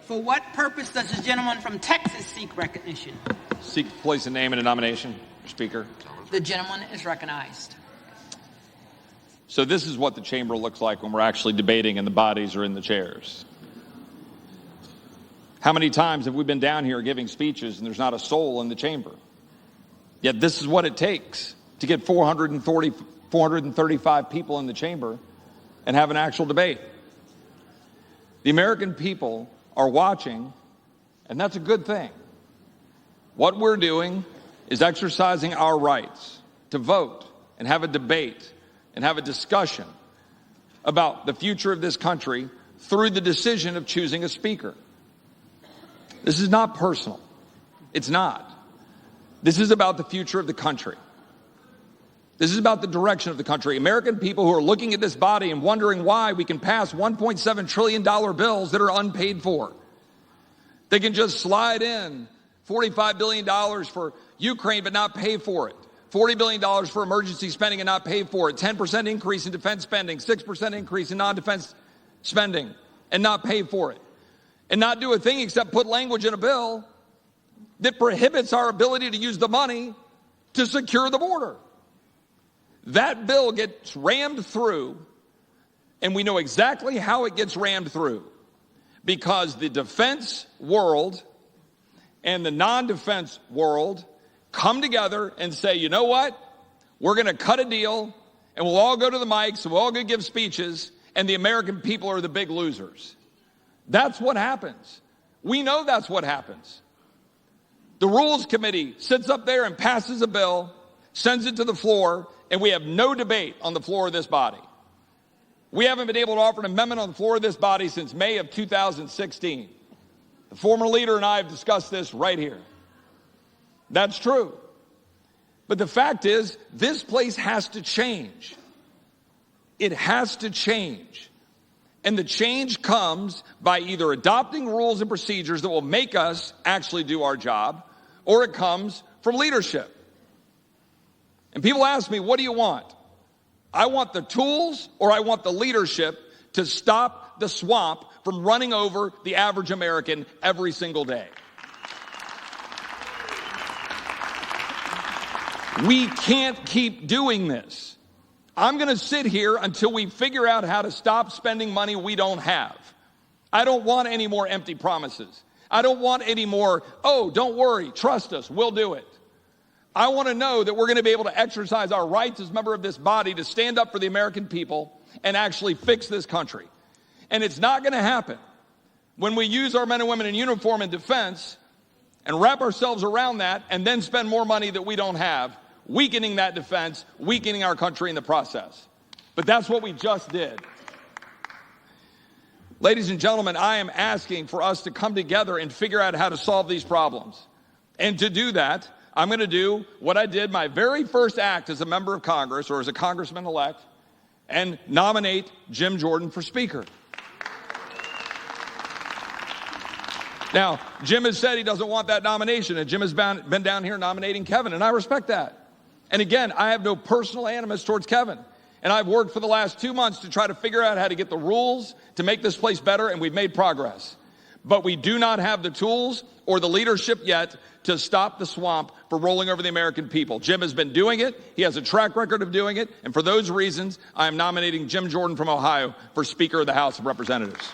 For what purpose does the gentleman from Texas seek recognition? Seek to place a name in a nomination, Mr. Speaker. The gentleman is recognized. So this is what the chamber looks like when we're actually debating and the bodies are in the chairs. How many times have we been down here giving speeches and there's not a soul in the chamber? Yet this is what it takes to get 435 people in the chamber and have an actual debate. The American people are watching, and that's a good thing. What we're doing is exercising our rights to vote and have a debate and have a discussion about the future of this country through the decision of choosing a speaker. This is not personal. It's not. This is about the future of the country. This is about the direction of the country. American people who are looking at this body and wondering why we can pass $1.7 trillion bills that are unpaid for. They can just slide in $45 billion for Ukraine but not pay for it. $40 billion for emergency spending and not pay for it. 10% increase in defense spending, 6% increase in non-defense spending and not pay for it. And not do a thing except put language in a bill that prohibits our ability to use the money to secure the border. That bill gets rammed through, and we know exactly how it gets rammed through, because the defense world and the non-defense world come together and say, you know what? We're going to cut a deal, and we'll all go to the mics, and we'll all go give speeches, and the American people are the big losers. That's what happens. We know that's what happens. The Rules Committee sits up there and passes a bill, sends it to the floor, and we have no debate on the floor of this body. We haven't been able to offer an amendment on the floor of this body since May of 2016. The former leader and I have discussed this right here. That's true. But the fact is, this place has to change. It has to change. And the change comes by either adopting rules and procedures that will make us actually do our job, or it comes from leadership. And people ask me, what do you want? I want the tools, or I want the leadership to stop the swamp from running over the average American every single day. We can't keep doing this. I'm going to sit here until we figure out how to stop spending money we don't have. I don't want any more empty promises. I don't want any more, oh, don't worry, trust us, we'll do it. I want to know that we're going to be able to exercise our rights as a member of this body to stand up for the American people and actually fix this country. And it's not going to happen when we use our men and women in uniform in defense and wrap ourselves around that and then spend more money that we don't have, weakening that defense, weakening our country in the process. But that's what we just did. Ladies and gentlemen, I am asking for us to come together and figure out how to solve these problems. And to do that, I'm going to do what I did my very first act as a member of Congress, or as a congressman-elect, and nominate Jim Jordan for Speaker. Now, Jim has said he doesn't want that nomination, and Jim has been down here nominating Kevin, and I respect that. And again, I have no personal animus towards Kevin. And I've worked for the last 2 months to try to figure out how to get the rules to make this place better, and we've made progress. But we do not have the tools or the leadership yet to stop the swamp for rolling over the American people. Jim has been doing it. He has a track record of doing it. And for those reasons, I am nominating Jim Jordan from Ohio for Speaker of the House of Representatives.